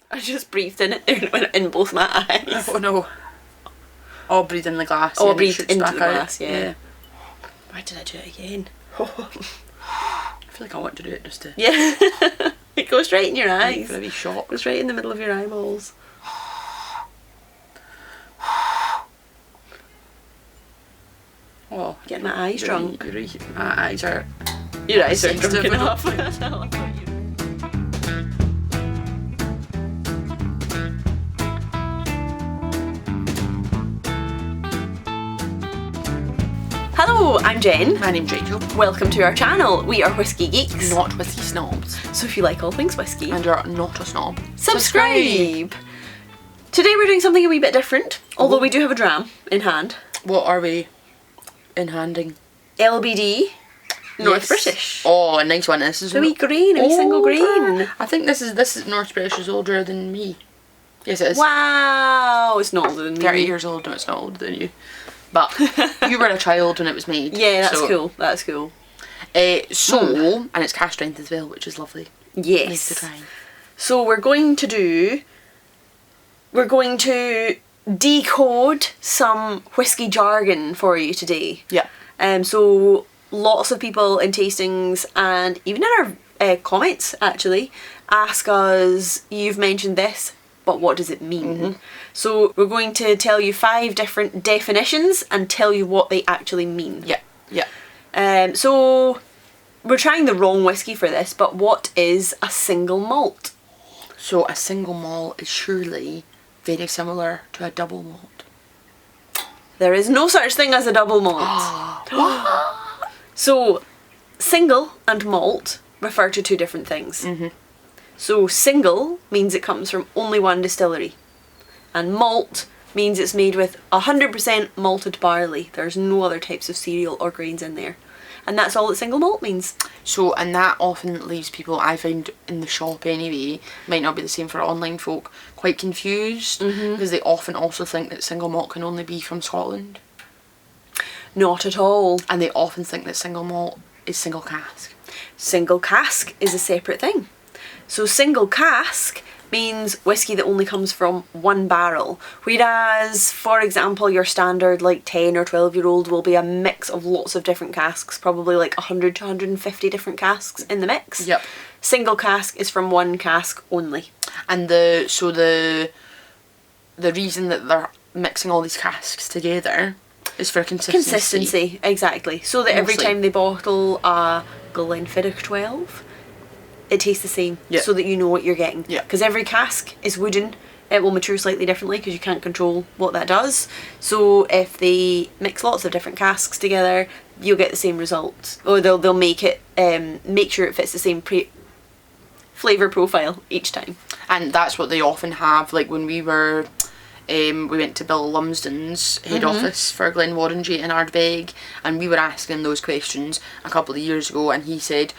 I just breathed in it in both my eyes. Oh no. Oh, breathe in the glass. Oh, and it breathe shoots into back the out. glass, yeah. Why did I do it again? I feel like I want to do it just to... Yeah. It goes right in your eyes. For a wee shot. It goes right in the middle of your eyeballs. Oh, Getting my eyes drunk. My eyes are... Your eyes are sensitive drunk enough. Hello, I'm Jen. My name's Rachel. Welcome to our channel. We are Whisky Geeks. Not whisky snobs. So if you like all things whisky, And you're not a snob, subscribe. Today we're doing something a wee bit different, although we do have a dram in hand. What are we in handing? LBD, North Yes. British. Oh, a nice one. This is A wee green, a wee single green. I think this is North British is older than me. Yes, it is. Wow, it's not older than me. 30 years old. No, it's not older than you. But you were a child when it was made. Yeah, that's so, cool. That's cool. And it's Cask Strength as well, which is lovely. Yes. Nice to try. So we're going to decode some whisky jargon for you today. Yeah. So lots of people in tastings and even in our comments actually ask us, you've mentioned this, but what does it mean? Mm-hmm. So we're going to tell you 5 different definitions and tell you what they actually mean. Yeah. Yeah. So we're trying the wrong whiskey for this, but what is a single malt? So a single malt is surely very similar to a double malt. There is no such thing as a double malt. So single and malt refer to 2 different things. Mm-hmm. So single means it comes from only one distillery, and malt means it's made with 100% malted barley. There's no other types of cereal or grains in there. And that's all that single malt means. So, and that often leaves people, I find in the shop anyway, might not be the same for online folk, quite confused, because they often also think that single malt can only be from Scotland. Not at all. And they often think that single malt is single cask. Single cask is a separate thing. So single cask means whiskey that only comes from one barrel, whereas, for example, your standard like 10 or 12-year-old will be a mix of lots of different casks, probably like 100 to 150 different casks in the mix. Yep. Single cask is from one cask only. And the reason that they're mixing all these casks together is for consistency. Consistency, exactly. So that every Mostly. time they bottle a Glenfiddich 12, it tastes the same, Yeah. so that you know what you're getting. Yeah. Because every cask is wooden, it will mature slightly differently because you can't control what that does. So if they mix lots of different casks together, you'll get the same result, or they'll make it make sure it fits the same flavour profile each time. And that's what they often have. Like when we were, we went to Bill Lumsden's head office for Glenmorangie in Ardbeg, and we were asking those questions a couple of years ago, and he said,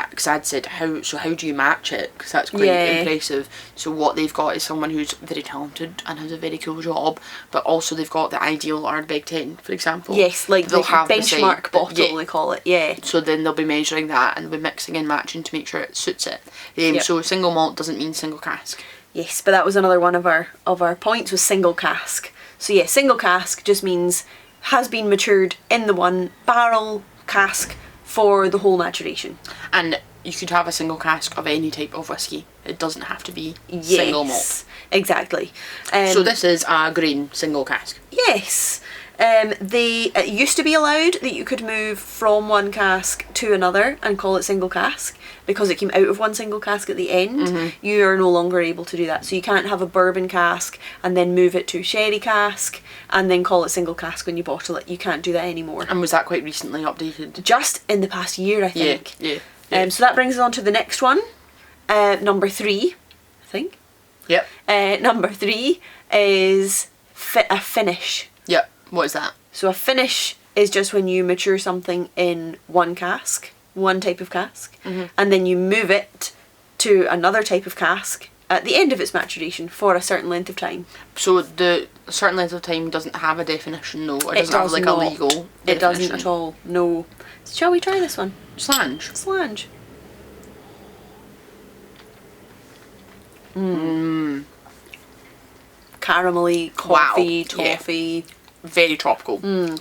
because I'd said, how do you match it? Because that's quite impressive. So what they've got is someone who's very talented and has a very cool job, but also they've got the ideal Ardbeg 10, for example. Yes, like they'll the have benchmark bottle, yeah. they call it, yeah. So then they'll be measuring that and they'll be mixing and matching to make sure it suits it. Yep. So single malt doesn't mean single cask. Yes, but that was another one of our points, was single cask. So yeah, single cask just means has been matured in the one barrel cask for the whole maturation. And you could have a single cask of any type of whiskey. It doesn't have to be single malt. Exactly. So this is a grain single cask. Yes. It used to be allowed that you could move from one cask to another and call it single cask, because it came out of one single cask at the end. You are no longer able to do that. So you can't have a bourbon cask and then move it to sherry cask and then call it single cask when you bottle it. You can't do that anymore. And was that quite recently updated? Just in the past year, I think. Yeah. So that brings us on to the next one. Number 3, I think. Yep. Number 3 is a finish. Yep. What is that? So a finish is just when you mature something in one cask, one type of cask, and then you move it to another type of cask at the end of its maturation for a certain length of time. So the certain length of time doesn't have a definition, though? It doesn't have like a legal definition? It doesn't at all, no. Shall we try this one? Slange. Slange. caramelly, coffee, Wow, yeah. toffee. Very tropical.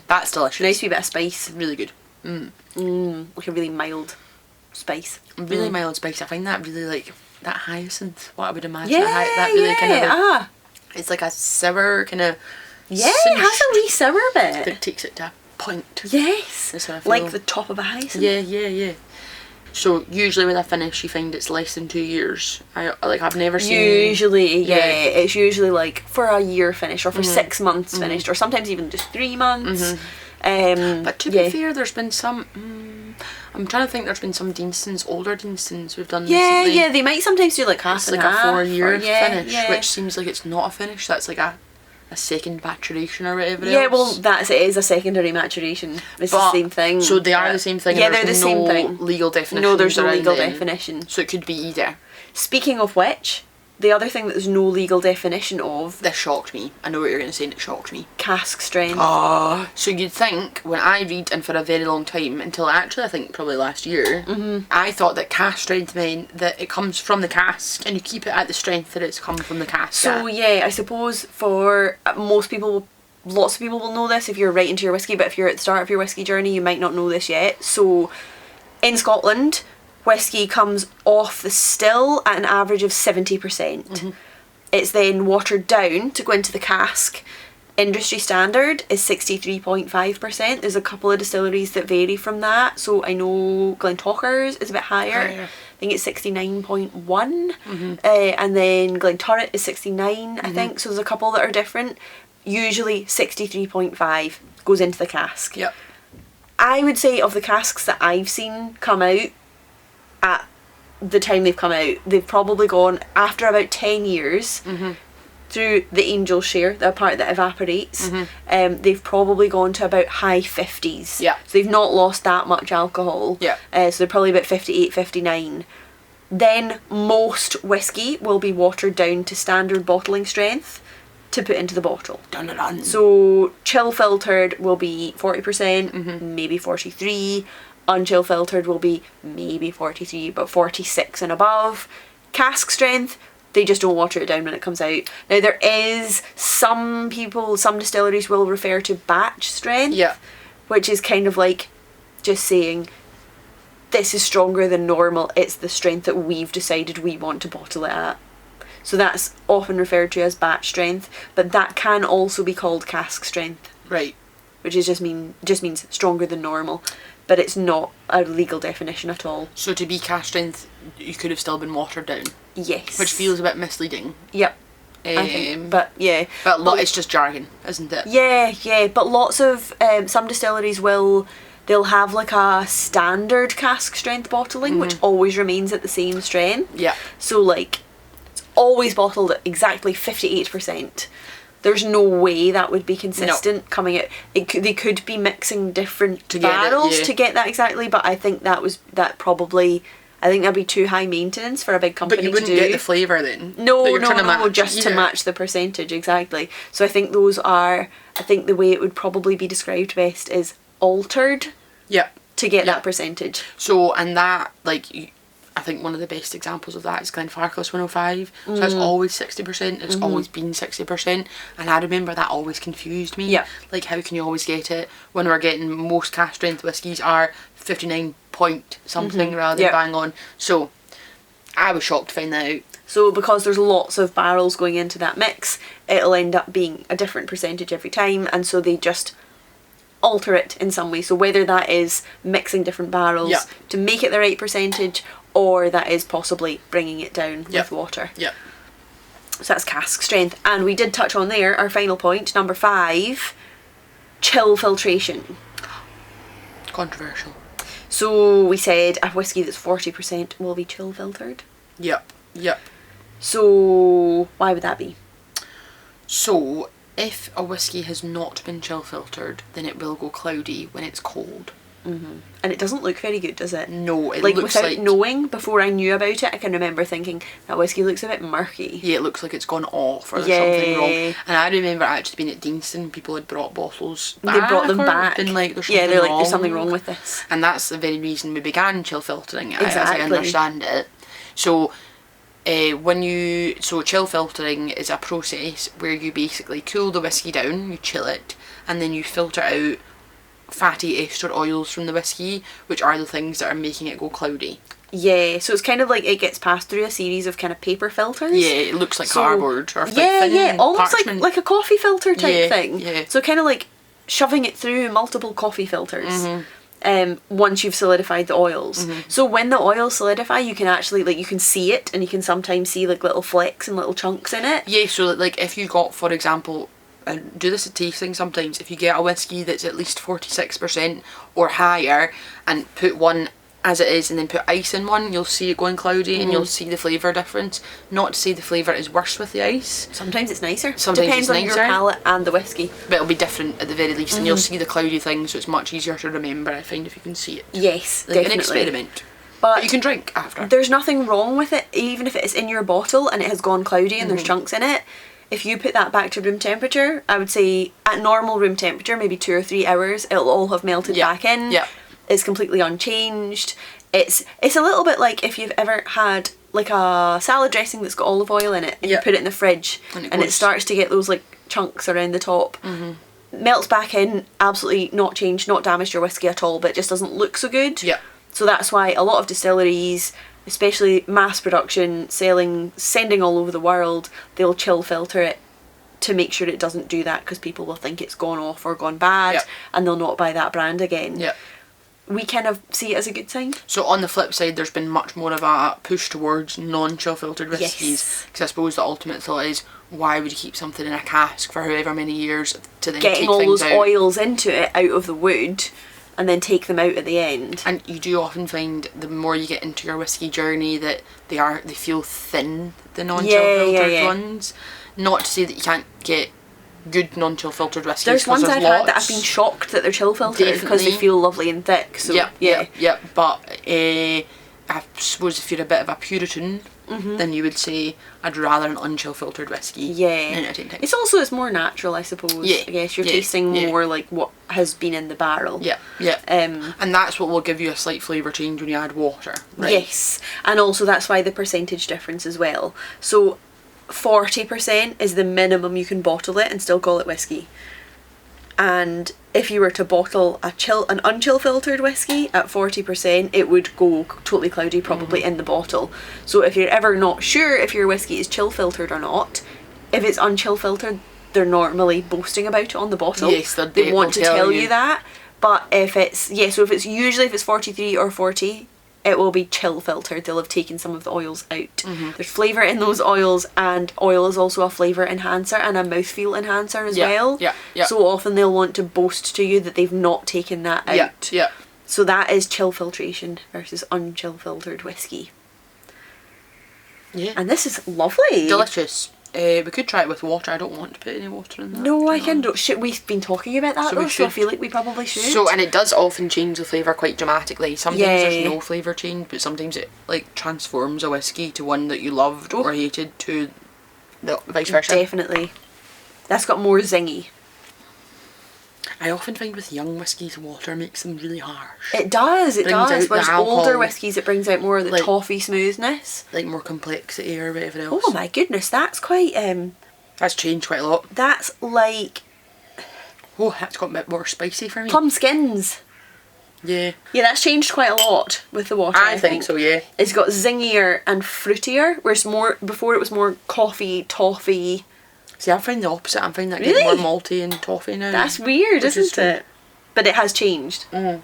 That's delicious. Nice wee bit of spice. Really good. Like a really mild spice. Really mild spice. I find that really like that hyacinth. What I would imagine. Yeah, That really kind of. ah. It's like a sour kind of. Yeah, it has a wee sour bit. That takes it to a point. Yes. That's how I feel. Like the top of a hyacinth. Yeah. So usually with a finish, you find it's less than 2 years. I've never seen. Usually, yeah, it's usually like for a year finish or for 6 months finished, or sometimes even just 3 months. But to be fair, there's been some. I'm trying to think. There's been some Deansons, older Deansons we've done recently. Yeah, they might sometimes do like half It's and like a half, 4-year finish, yeah. which seems like it's not a finish. That's like a second maturation or whatever. Yeah, else. well, it is a secondary maturation. It's the same thing. So they are the same thing. Yeah, and they're the there's same no thing. legal definition. No, there's no around legal them. definition. So it could be either. Speaking of which, the other thing that there's no legal definition of, This shocked me. I know what you're going to say, and it shocked me. cask strain. So you'd think, when I read, and for a very long time, until actually I think probably last year, I thought that cask strength meant that it comes from the cask, and you keep it at the strength that it's come from the cask. So yeah, I suppose for most people, lots of people will know this if you're right into your whiskey, but if you're at the start of your whiskey journey, you might not know this yet. So in Scotland, whiskey comes off the still at an average of 70%. It's then watered down to go into the cask. Industry standard is 63.5%. There's a couple of distilleries that vary from that. So I know Glentocher's is a bit higher. I think it's 69.1. And then Glenturret is 69, I think. So there's a couple that are different. Usually 63.5 goes into the cask. Yep. I would say of the casks that I've seen come out at the time they've come out, they've probably gone after about 10 years through the angel share, the part that evaporates. They've probably gone to about high 50s. Yeah. So they've not lost that much alcohol. Yeah. So they're probably about 58, 59. Then most whiskey will be watered down to standard bottling strength to put into the bottle. Dun-dun-dun. So chill filtered will be 40%, maybe 43. Unchill filtered will be maybe 43, but 46 and above. Cask strength, they just don't water it down when it comes out. Now there is some distilleries will refer to batch strength, which is kind of like just saying this is stronger than normal, it's the strength that we've decided we want to bottle it at. So that's often referred to as batch strength, but that can also be called cask strength. Right. Which is just means stronger than normal, but it's not a legal definition at all. So to be cask strength, you could have still been watered down. Yes. Which feels a bit misleading. Yep. I think, but yeah. But it's just jargon, isn't it? Yeah. But lots of some distilleries they'll have like a standard cask strength bottling, which always remains at the same strength. Yeah. So like, it's always bottled at exactly 58%. There's no way that would be consistent coming out. They could be mixing different barrels to get that exactly, but I think I think that'd be too high maintenance for a big company to do. But you wouldn't get the flavour then? No, just to match the percentage, exactly. So I think the way it would probably be described best is altered to get that percentage. So, and that, like, I think one of the best examples of that is Glenfarclas 105. So it's always 60%, it's always been 60%. And I remember that always confused me. Yeah. Like, how can you always get it when we're getting most cask strength whiskies are 59 point something rather than bang on. So I was shocked to find that out. So because there's lots of barrels going into that mix, it'll end up being a different percentage every time, and so they just alter it in some way. So whether that is mixing different barrels to make it the right percentage, or that is possibly bringing it down with water. Yeah. So that's cask strength. And we did touch on there, our final point, number 5, chill filtration. Controversial. So we said a whiskey that's 40% will be chill filtered. Yep. So why would that be? So if a whiskey has not been chill filtered, then it will go cloudy when it's cold. And it doesn't look very good, does it? No, it like looks without like... knowing, before I knew about it, I can remember thinking that whiskey looks a bit murky. Yeah, it looks like it's gone off or there's something wrong. And I remember actually being at Deanston, people had brought bottles back. They brought them back. Been like, there's they're like, there's something wrong with this. And that's the very reason we began chill filtering, as I Exactly. understand it. So So chill filtering is a process where you basically cool the whiskey down, you chill it, and then you filter out fatty ester oils from the whiskey, which are the things that are making it go cloudy. Yeah, so it's kind of like it gets passed through a series of kind of paper filters. Yeah, it looks like cardboard or almost parchment. like a coffee filter type thing. Yeah. So kind of like shoving it through multiple coffee filters. Once you've solidified the oils. So when the oils solidify, you can actually, like, you can see it, and you can sometimes see like little flecks and little chunks in it. Yeah, so like if you got, for example, and do this at tasting sometimes, if you get a whiskey that's at least 46% or higher and put one as it is and then put ice in one, you'll see it going cloudy and you'll see the flavour difference. Not to say the flavour is worse with the ice. Sometimes it's nicer. Sometimes Depends it's on your nicer. palate and the whiskey. But it'll be different at the very least, and you'll see the cloudy thing, so it's much easier to remember, I find, if you can see it. Yes, like definitely. an experiment. But you can drink after. There's nothing wrong with it, even if it's in your bottle and it has gone cloudy and there's chunks in it. If you put that back to room temperature, I would say at normal room temperature, maybe 2 or 3 hours, it'll all have melted back in. Yeah. It's completely unchanged. It's a little bit like if you've ever had like a salad dressing that's got olive oil in it and you put it in the fridge and it starts to get those like chunks around the top. Melts back in, absolutely not changed, not damaged your whiskey at all, but it just doesn't look so good. Yeah. So that's why a lot of distilleries, especially mass production, sending all over the world, they'll chill filter it to make sure it doesn't do that, because people will think it's gone off or gone bad and they'll not buy that brand again. Yeah. We kind of see it as a good sign. So on the flip side, there's been much more of a push towards non-chill filtered whiskies, because I suppose the ultimate thought is, why would you keep something in a cask for however many years to then getting take all things those out? oils into it out of the wood and then take them out at the end. And you do often find the more you get into your whiskey journey that they feel thin, the non-chill filtered ones. Not to say that you can't get good non-chill filtered whiskies. There's ones I've had that I've been shocked that they're chill filtered because they feel lovely and thick. So yeah. But I suppose if you're a bit of a Puritan, then you would say I'd rather an unchill filtered whiskey. Yeah. It's more natural, I suppose. Yeah. I guess you're tasting more like what has been in the barrel. Yeah. And that's what will give you a slight flavour change when you add water. Right? Yes. And also that's why the percentage difference as well. So 40% is the minimum you can bottle it and still call it whiskey. And if you were to bottle an unchill filtered whiskey at 40%, it would go totally cloudy probably in the bottle. So if you're ever not sure if your whiskey is chill filtered or not, if it's unchill filtered, they're normally boasting about it on the bottle. Yes, they want to tell you that. But if it's 43 or 40, it will be chill filtered. They'll have taken some of the oils out. There's flavour in those oils, and oil is also a flavour enhancer and a mouthfeel enhancer as well. Yeah. So often they'll want to boast to you that they've not taken that out. Yeah. So that is chill filtration versus unchill filtered whiskey. Yeah. And this is lovely. Delicious. We could try it with water. I don't want to put any water in that. No, I can. We've been talking about that so I feel like we probably should. So, and it does often change the flavour quite dramatically. Sometimes there's no flavour change, but sometimes it like transforms a whiskey to one that you loved or hated to the vice versa. Definitely. That's got more zingy. I often find with young whiskies, water makes them really harsh. It does. Whereas older whiskies, it brings out more of the toffee smoothness. Like more complexity or whatever else. Oh my goodness, that's quite... that's changed quite a lot. That's like... Oh, that's got a bit more spicy for me. Plum skins. Yeah. Yeah, that's changed quite a lot with the water, I think. So, yeah. It's got zingier and fruitier, whereas before it was more coffee, toffee... See, I find the opposite. I'm finding that getting more malty and toffee now. That's weird, isn't it? But it has changed. I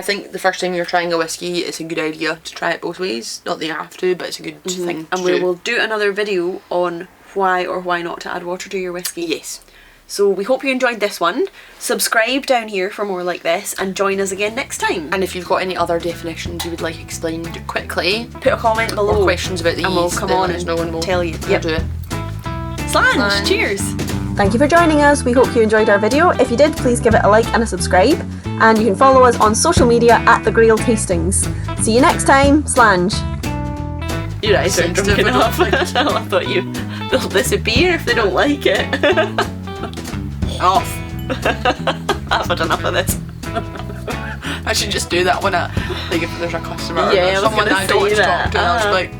think the first time you're trying a whiskey, it's a good idea to try it both ways. Not that you have to, but it's a good thing to do. And we will do another video on why or why not to add water to your whiskey. Yes. So we hope you enjoyed this one. Subscribe down here for more like this and join us again next time. And if you've got any other definitions you would like explained quickly, put a comment below. Or questions about these, and we'll come on and tell you. Yep. Do it. Slange. Cheers. Thank you for joining us. We hope you enjoyed our video. If you did, please give it a like and a subscribe. And you can follow us on social media at The Grail Tastings. See you next time. Slange. Your eyes aren't drunk enough. I thought they'll disappear if they don't like it. Off. I've had enough of this. I should just do that when like if there's a customer Yeah, I or was someone gonna that I don't want to say talk to, and I'll just be like,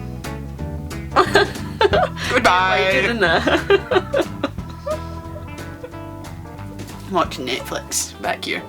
goodbye. Didn't I? Watching Netflix back here.